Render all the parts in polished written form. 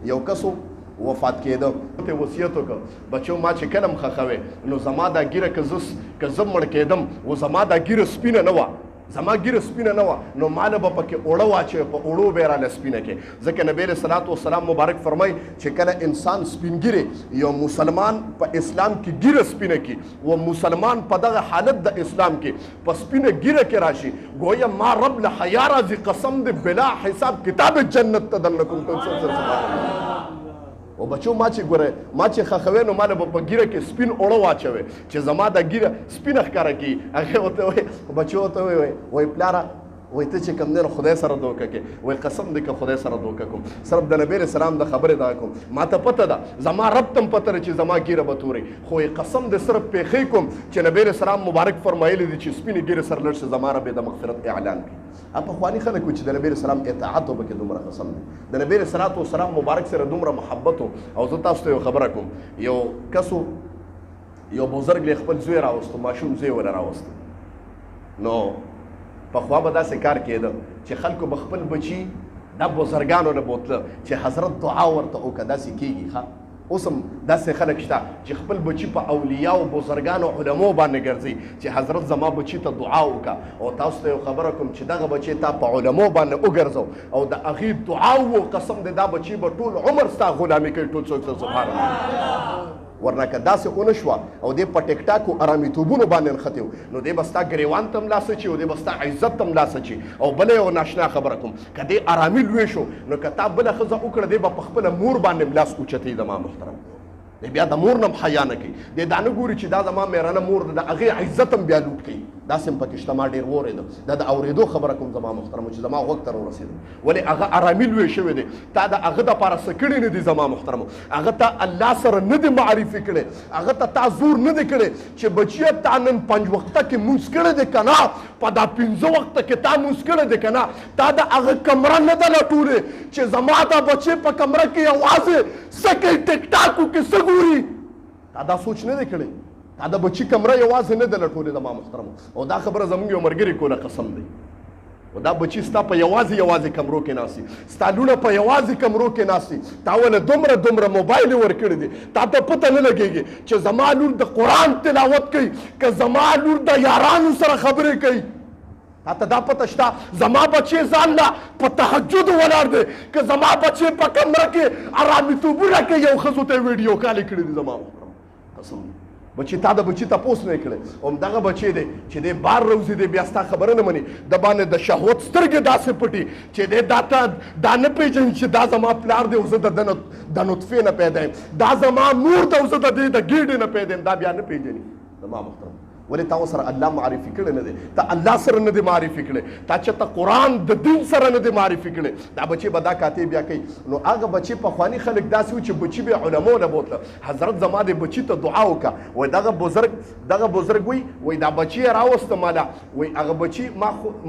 یو کس وفات کېده ته وصیت وکړه بچو ما چې کله م ښخوې نو زما دا ګیره که زه مړ کېدم و زما دا ګیره سپینه نه وه زما ګیره سپینه نه وه نو ماله به پکې اوړه واچوي په اوړو به یې راله سپینه کې ځکه نبی علیه صلات وسلام مبارک فرمایي چې کله انسان سپین ګیرې یو مسلمان په اسلام کې ګیره سپینه کړي و مسلمان په دغه حالت د اسلام کې په سپینه ګیره کې راشي ګویا ما رب له حیا راځي قسم دې بلا حساب کتاب جنت ته دننه او بچو ما چې ګوره ما چې ښخوې نو ماله به په ګیره کې سپین اوړه واچوي چې زما دا ګیره سپینه ښکاره کړي هغې ورته وایي بچو ورته وایي پلاره وایي ته چې کوم دی نو خدای سره دوکه کې وایي قسم دی که خدای سره دوکه کوم صرف د نبی علیه السلام د خبرې دا کوم ما ته پته ده زما رب ته هم پته ده چې زما ګیره به تورې خو قسم دی صرف پیښې کوم چې نبی علیه السلام مبارک فرمایلی دي چې سپینې ګیرې سره لړ شي زما رب یې د مغفرت اعلان کړي پخواني خلک وو چې د نبی علیه السلام اطاعت وبکې دومره قسم دی د نبی علیه الصلات وسلام مبارک سره دومره محبت او زه تاسو ته یو خبره کوم یو کس یو بزرګ یې خپل زوی راوستو ماشوم زوی ورله راوسته نو پخوا به داسې کار کېده چې خلکو به خپل بچي دا بزرګانو نه بوتله چې حضرت دعا ورته وکړه داسې کېږي ښه اوس هم داسې خلک شته چې خپل بچي په اولیاء او بزرګانو علمو باندې ګرځي چې حضرت زما بچي ته دعا وکړه او تاسو ته یو خبره کوم چې دغه بچی تا په علمو باندې وګرځو او د هغې دعا و قسم دی دا بچي به ټول عمر ستا غلامي کوي ټول څوک سبحان الله ورنه که داسې ونه شوه او دی په ټیک ټاکو ارامیتوبونو باندې نښتي و نو دی به ستا ګریوان ته هم لاس اچي او دی به ستا عزت ته هم لاس اچي او بله یو ناشنا خبره کوم که دی ارامي لوی شو نو که تا بله ښځه وکړه دی به په خپله مور باندې هم لاس اوچتوي زما محترم دی بیا د مور نه هم حیا نه کوي دی دا نه ګوري چې دا زما میرانه مور ده د هغې عزت هم بیا لوټ کوي داسې هم پکې شته ما ډېر واورېده دا د اورېدو خبره کوم زما محترمو چې زما غوږ ته راورسېده ولې هغه ارامي لوی شوی دی تا د هغه دپاره څه کړي نه دي زما محترمو هغه ته الله سره نه دی معرفي کړی هغه ته تا زور نه دی کړی چې بچیه تا نن 5 وخته کې مونځ کړی دی که نه په دا 15 وخته کې تا مونځ کړی دی که نه تا د هغه کمره نه ده لټولې چې زما دا بچی په کمره کې یوازې څه کوي ټیک ټاک کې څه ګوري تا دا سوچ نه دی کړی تا د بچي کمره یوازې نه ده لټولې زما محترمو او دا خبره زموږ یو ملګري کوله قسم دی و دا بچي ستا په یوازې کمرو کې ناستي ستا لوڼه په یوازې کمرو کې ناستي تا ولې دومره موبایل یې ورکړی دی تا ته پته نه لګېږي چې زما لور د قرآن تلاوت کوي که زما لور د یارانو سره خبرې کوي تا ته دا پته شته زما بچی ځان له په تهجد ولاړ دی که زما بچی په کمره کې ارامیتوبونه کوي یو ښځو ته یې ویډیو کالې کړي دي زما محترم قسم بچی تا د بچی تپوس نه کړی همدغه بچی دی چې دی بار روزي دی بیا ستا خبره نه مني د باندې د شهوت سترګې داسې پټي چې دی دا نه پېژني چې دا زما پلار دی او زه د نطفې نه پیدا یم دا زما مور ده او زه د دې د ګېډې نه پیدا یم دا بیا نه پېژني زما محترم ولې تا سره الله معرفي کړی نه دی تا الله سره نه دی معرفي کړی تا چېرته قرآن د دین سره نه دی معرفي کړی دا بچی به دا کاتې بیا کوي نو هغه بچی پخواني خلک داسې وو چې بچي به علمو نه بوتله حضرت زما د بچي ته دعا وکړه وایي دغه بزرګ وایي دا بچي یې راوسته ماله وایي هغه بچي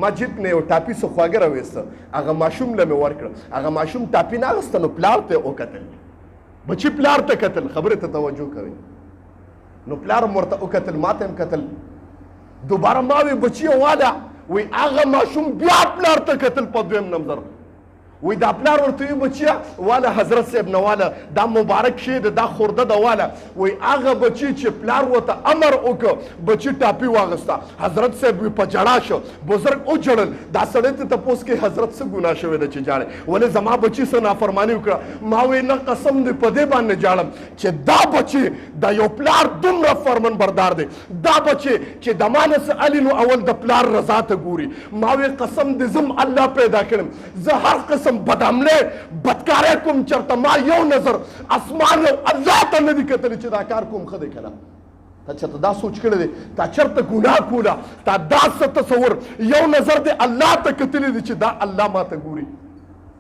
ما جیب نه یو ټاپي څه خواږه راویسته هغه ماشوم له مې ورکړه هغه ماشوم ټاپي نه اخیسته نو پلار ته یې وکتل بچي پلار ته کتل خبرې ته توجه کوئ نو پلار هم ورته وکتل ما ته هم کتل دوباره ما وی بچی والا وی هغه ماشوم بیا پلار ته کتل په دویم نمبر وی دا پلار ورته وی بچیا والا حضرت صاحب نه والا دا مبارک شی دا خورده دا والا وی هغه بچی چې پلار ورته امر وکړ بچی ټاپي واغسته حضرت صاحب په جړا شو بزرګ او جړل دا سړی ته تپوس کې حضرت څه ګناه شوی ده چې جاړي ولې زما بچی څه نافرمانی وکړه ما وی نه قسم دې په دې باندې جاړم چې دا بچی دا یو پلار دومره فرمان بردار دی دا بچی چې د مانس علی نو اول د پلار رضا ته ګوري ما وی قسم دې زم الله پیدا کړم زه هر قسم بدعمله بدکارۍ کوم چرته ما یو نظر اسمان او الله ته نه دي کتلی چې دا کار کوم ښه دی که نه تا چېرته دا سوچ کړی دی تا چېرته ګناه کوله تا دا څه تصور یو نظر دی الله ته کتلی دی چې دا الله ما ته ګوري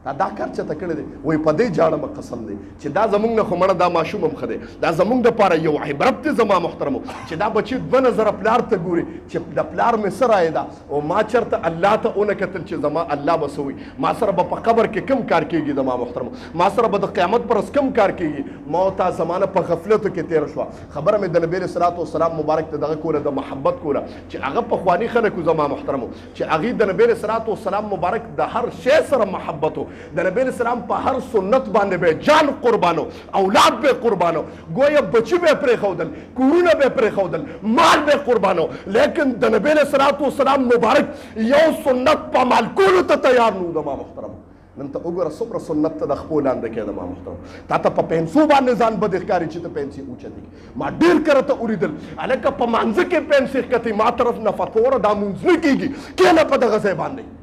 دا کار چېرته کړی دی وایي په دې جاړمه قسم دی چې دا زموږ نه خو مړه دا ماشوم هم ښه دی دا زموږ دپاره یو عبرت دی زما محترمو چې دا بچي 2 نظره پلار ته ګوري چې د پلار مې څه رایې ده او ما چېرته الله ته ونه کتل چې زما الله به څه وي ما سره به په قبر کې کم کار کېږي زما محترمو ما سره به د قیامت پر ورځ کم کار کېږي ما تا زمانه په غفلت کې تیر شو خبره مې د نبی صلی الله علیه مبارک ته دغه کوله د محبت کوله چې هغه په خواني خلکو زما محترمو چې هغه د نبی صلی الله علیه مبارک د هر شی سره محبتو د نبی اسلام په هر سنت باندې به جان قربانو اولاد به قربانو گویا بچی به پرې خودل کورونه به پرې خودل مال به قربانو لیکن د نبی صلی الله علیه مبارک یو سنت په مال کولو ته تیار نو د ما محترم نن ته وګوره څومره سنت ته د خپل لاندې کې د ما محترم تا ته په پنسو باندې ځان بد ښکاری چې ته پنسي اوچتي ما ډیر کرته اوریدل الکه په مانځ کې پنسي کته ما طرف نه فتور دا مونږ نه کیږي کله په دغه ځای باندې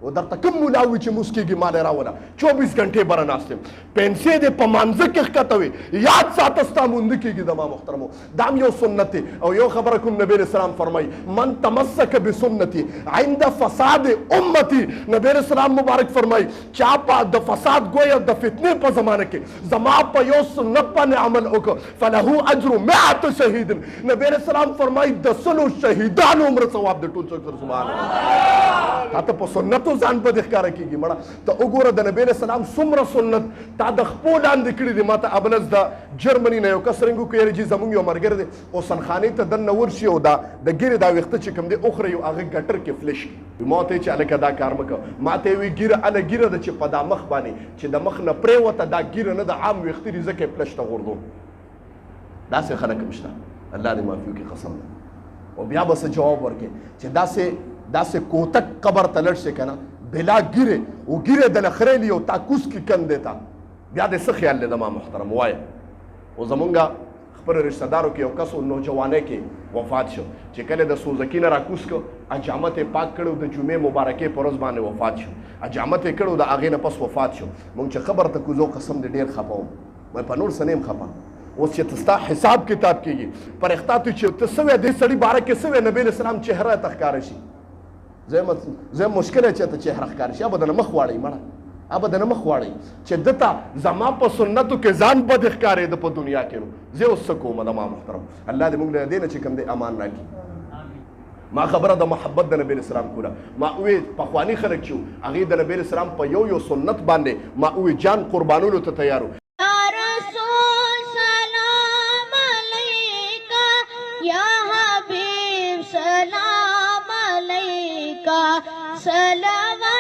و درته کوم مولاوي چې مسکیږي مال راوله 24 غنټې بره ناستم پنسې دې په مانځه کې ښکته وي یاد ساته ستا مونږ کېږي د ما محترمو دا هم یو سنت دی او یو خبره کوم نبی اسلام فرمایي من تمسک بسنتي عند فساد امتي نبی اسلام مبارک فرمایي چا په د فساد گویا د فتنې په زمانه کې زما په یو سنت باندې عمل وکړ فله اجر 100 شهید نبی اسلام فرمایي د سلو شهیدانو عمر ثواب د ټول څوک سبحان الله تاسو په سنتو ځان په ښکارا کیږي مړه ته وګوره د نبی اسلام څومره سنت تا د خپل لاندې کړی دی ماته ابلز د جرمني نه یو کسرنګو کوي چې زمونږ یو مرګر دی او سنخانه ته دنه ورشي او دا د ګیره دا وخت چې کوم دی اخره یو هغه ګټر کې فلش ماته چې الکه دا کار مکه ماته وی ګیره ال ګیره د چې په دا مخ باندې چې د مخ نه پرې وته دا ګیره نه د عام وخت ریزه کې فلش ته غردو دا څه خلک مشته الله دې معافي کې قسم او بیا بس جواب ورکې چې داسې کوتک قبر ته لړ شي کنه بلا ګیره او ګیره د لخرېلی او تاکوس کې کن دیتا بیا دې څه خیال لده ما محترم وای او زمونږ خپل رشتہ دارو کې یو کس نوجوانه کې وفات شو چې کله د سوزکی نه راکوس کو اجامت پاک کړو د جمعې مبارکې پروز باندې وفات شو اجامت کړو د اغې نه پس وفات شو مونږ چې خبر ته کوزو قسم دې ډیر خپاو مې په نور سنیم خپا اوس چې تستا حساب کتاب کېږي پر اختاتو چې ته سوې دې سړی باره کې سوې نبی اسلام چهره تخکار شي زه مشکل چې ته چهره ښکار شي ابدا مخ واړی مړه ابدا مخ واړی چې دتا زما په سنتو کې ځان بد ښکارې د په دنیا کې نو زه اوس کوم د ما محترم الله دې موږ له دې نه چې کوم دې امان راکړي ما خبره د محبت د نبی اسلام کوله ما وې په خواني خلک شو هغه د نبی اسلام په یو سنت باندې ما وې جان قربانولو ته تیارو सलाम